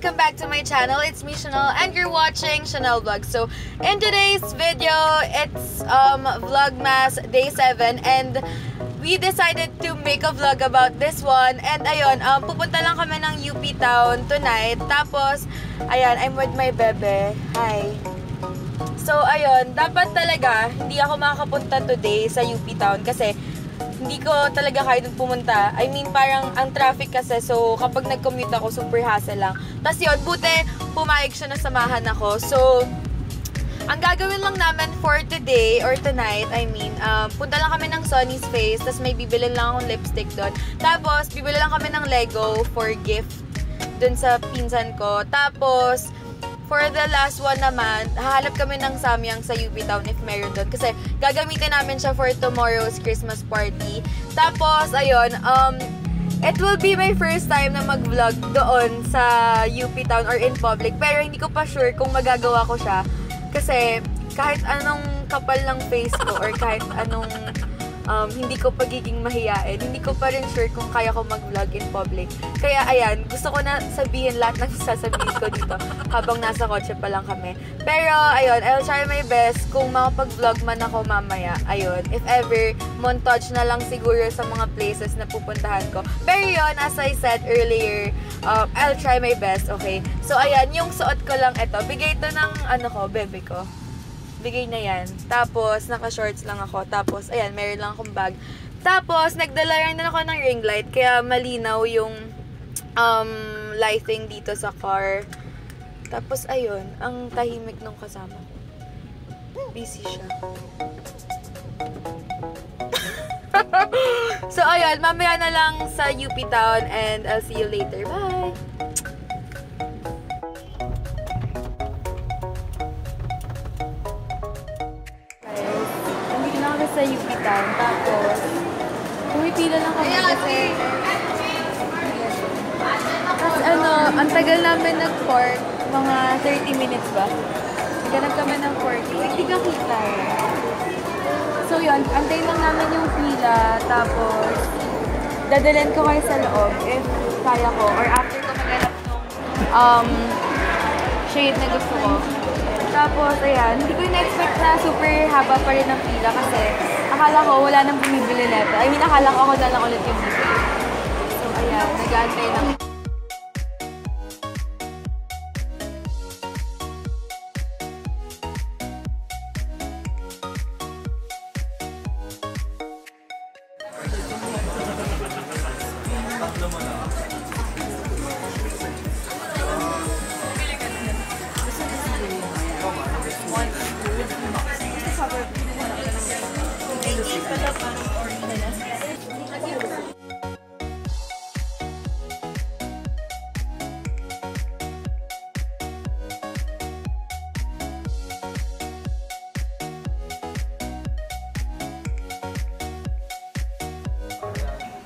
welcome back to my channel. It's me, Chanel, and you're watching Chanel Vlog. So, in today's video, it's Vlogmas Day 7, and we decided to make a vlog about this one. And ayun, pupunta lang kami ng UP Town tonight. Tapos, ayan, I'm with my bebe. Hi. So, ayun, dapat talaga hindi ako makakapunta today sa UP Town kasi hindi ko talaga kaya dun pumunta. I mean, parang ang traffic kasi, so kapag nag-commute ako, super hassle lang. Tapos yun, buti pumayag siya na samahan ako. So, ang gagawin lang namin for today, or tonight, I mean, punta lang kami ng Sonny's Face, tapos may bibilin lang akong lipstick doon. Tapos, bibili lang kami ng Lego for gift dun sa pinsan ko. Tapos, for the last one naman, hahanap kami ng Samyang sa UP Town if meron doon. Kasi gagamitin namin siya for tomorrow's Christmas party. Tapos, ayun, it will be my first time na mag-vlog doon sa UP Town or in public. Pero hindi ko pa sure kung magagawa ko siya. Kasi kahit anong kapal ng face ko or kahit anong hindi ko pagiging mahiyain, hindi ko pa rin sure kung kaya ko mag-vlog in public. Kaya ayan, gusto ko na sabihin lahat ng sasabihin ko dito habang nasa kotse pa lang kami. Pero ayun, I'll try my best kung makapag-vlog man ako mamaya. Ayun, if ever, montage na lang siguro sa mga places na pupuntahan ko. Pero yun, as I said earlier, I'll try my best, okay? So ayan, yung suot ko lang ito. Bigay ito ng bebe ko. Bigay na yan. Tapos, naka-shorts lang ako. Tapos, ayan, meron lang akong bag. Tapos, nagdala rin ako ng ring light. Kaya malinaw yung lighting dito sa car. Tapos, ayun, ang tahimik nung kasama ko. Busy siya. So, ayun, mamaya na lang sa UP Town and I'll see you later. Bye! Sa UP Town, tapos pumipila lang kami kasi tapos ang tagal namin nag-park, mga 30 minutes ba? Ganap kami ng 40, hindi ka kita eh. So yun, antay lang namin yung pila, tapos dadalhin ko kayo sa loob if kaya ko, or after ko maganap nung shade na gusto ko. Tapos, ayan, hindi ko na-expect na super haba pa rin ang pila kasi akala ko wala nang bumibili neto. I mean, akala ko ako na lang ulit yung bibili. So, ayan, nag-aantay lang.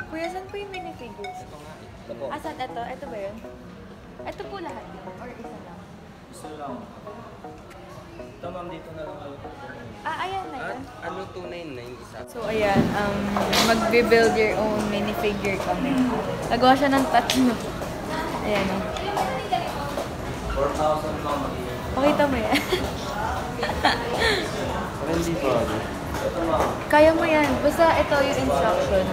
Kuya, saan po yung minifigures? Asan? Ito? Ito ba yun? Ito po lahat yun? Or isa lang? Isa lang. Ito ma'am, dito na lang kayo. Ayan na yun. Ano tunay na yung isa? So, ayan, magbe-build your own minifigure kami. Nagawa siya ng tatlo. Ayan o. 4,000 ma'am. Pakita mo yan. Hindi pa. Ito ma'am. Kaya mo yan. Basta ito yung instruction.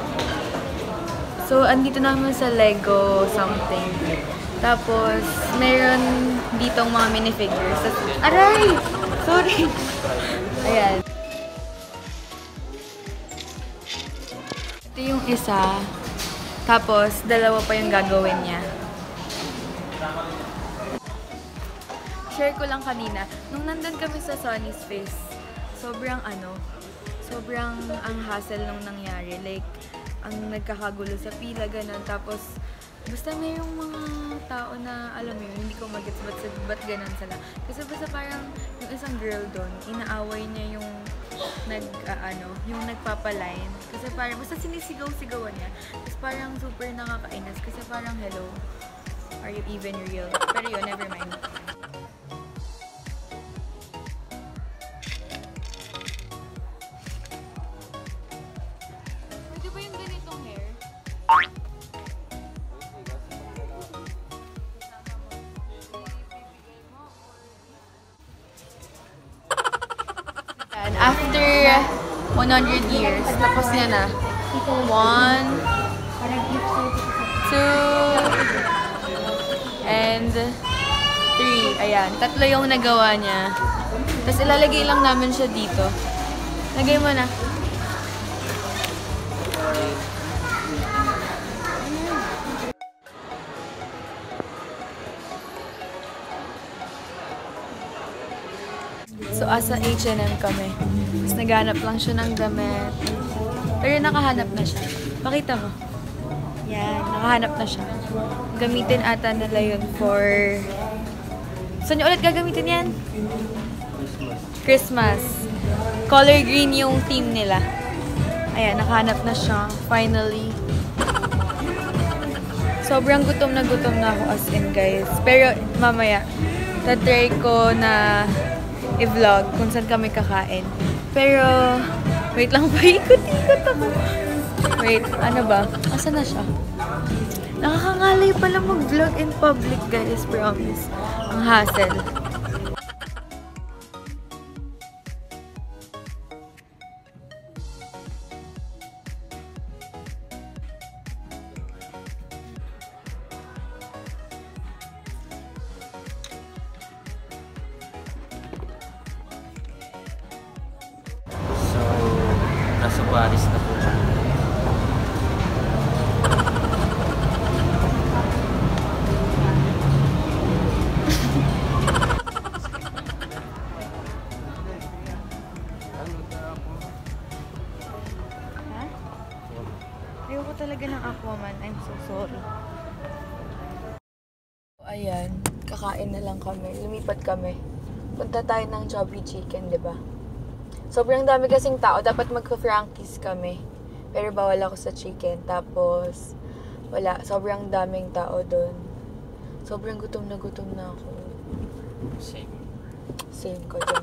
So, andito naman sa Lego something. Tapos, meron ditong mga minifigures. Aray! Sorry! Ayan. Ito yung isa. Tapos, dalawa pa yung gagawin niya. Share ko lang kanina. Nung nandun kami sa Sonny's Face, sobrang ang hassle nung nangyari. Like, ang nagkakagulo sa pila, ganun. Tapos, basta mayroong mga tao na, alam mo yun, hindi ko mag-gets ba't ganun sila. Kasi basta parang yung isang girl doon, inaaway niya yung yung nagpapaline. Kasi parang, basta sinisigaw-sigawan niya. Tapos parang super nakakainas. Kasi parang, hello, are you even real? Pero yun, never mind. Pwede ba yung ganitong hair? 100 years. Tapos yan na. 1, 2, and 3. Ayan. 3 yung nagawa niya. Tapos ilalagay lang namin siya dito. Lagay mo na. So, asa H&M kami. Tapos naghanap lang siya ng damit. Pero nakahanap na siya. Pakita mo. Yan, nakahanap na siya. Gamitin ata nila yun for... Saan niyo ulit gagamitin yan? Christmas. Color green yung theme nila. Ayan, nakahanap na siya. Finally. Sobrang gutom na ako as in, guys. Pero mamaya, tatry ko na i-vlog kung saan kami kakain. Pero, wait lang, paikot-ikot ako. Wait, ano ba? Asa na siya? Nakakangalay pala mag-vlog in public, guys. Promise. Ang hassle. Nasa Paris na po siya. Ha? Ayoko talaga ng Aquaman. I'm so sorry. Ayan, kakain na lang kami. Lumipat kami. Punta tayo ng Chubby Chicken, di ba? Sobrang dami kasing tao. Dapat magka-Frankies kami. Pero bawal ako sa chicken. Tapos, wala. Sobrang daming tao doon. Sobrang gutom na ako. Same ko dyan.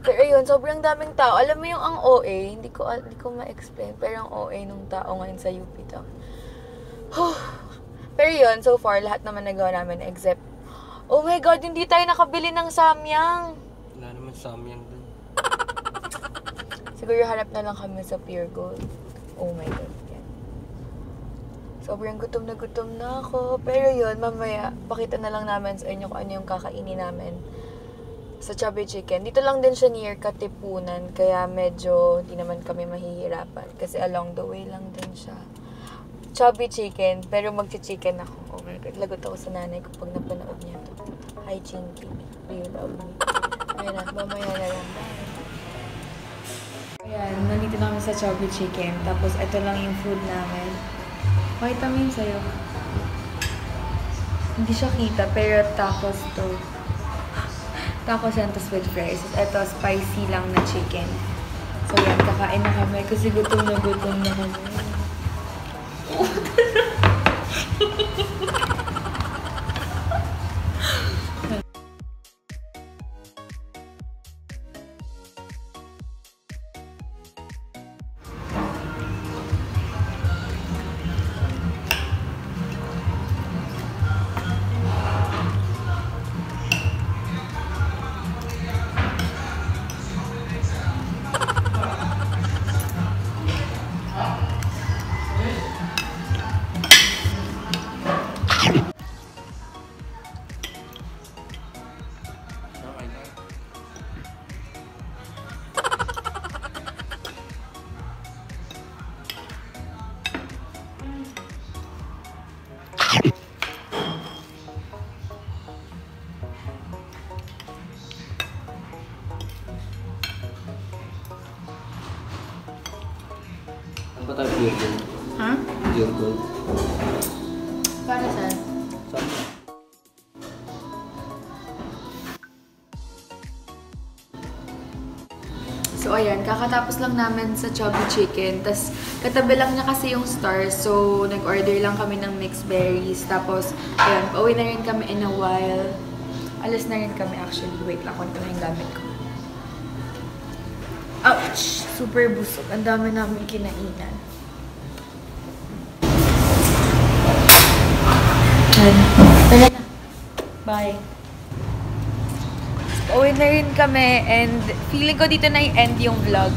Pero yun, sobrang daming tao. Alam mo yung ang OA, hindi ko ma-explain. Pero ang OA nung tao ngayon sa UP Town. Pero yun, so far, lahat naman nagawa namin except, oh my God, hindi tayo nakabili ng samyang. Wala naman samyang doon. Siguro hanap na lang kami sa Pure Gold. Oh my God. Yan. Sobrang gutom na ako. Pero yun, mamaya, pakita na lang namin sa inyo kung ano yung kakainin namin sa Chubby Chicken. Dito lang din siya near Katipunan. Kaya medyo hindi naman kami mahihirapan. Kasi along the way lang din siya. Chubby Chicken. Pero magchi-chicken ako. Oh my God. Lagot ako sa nanay ko pag napanood niya to. Hi, Chinky. Do you love me? Ayun na. Mamaya na lang. Bye. Ayan, nandito na kami sa Chubby Chicken. Tapos, ito lang yung food namin. Pakita mo yun sa'yo. Hindi siya kita, pero tacos to. Tacos yan, tapos with fries. Ito, spicy lang na chicken. So, yan, kakain na kami. Kasi gutom na kami. Ano ba tayo pure gold? Ha? Pure gold. Para saan? Saan? So, ayan, kakatapos lang namin sa Chubby Chicken. Tapos, katabi lang niya kasi yung stars. So, nag-order lang kami ng mixed berries. Tapos, ayan, pauwi na rin kami in a while. Alas na rin kami actually. Wait lang, konti na yung gamit ko. Ouch! Super busog. Ang dami namin kinainan. Tara na. Bye. Pauwi na rin kami and feeling ko dito na i-end yung vlog.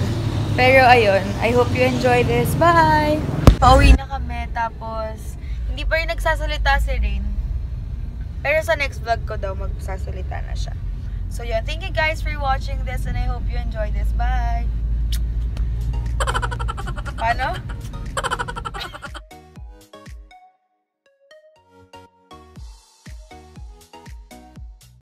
Pero ayun, I hope you enjoy this. Bye! Pauwi na kami, tapos hindi pa rin nagsasalita si Rain. Pero sa next vlog ko daw, magsasalita na siya. So yeah, thank you guys for watching this and I hope you enjoy this. Bye! Paano?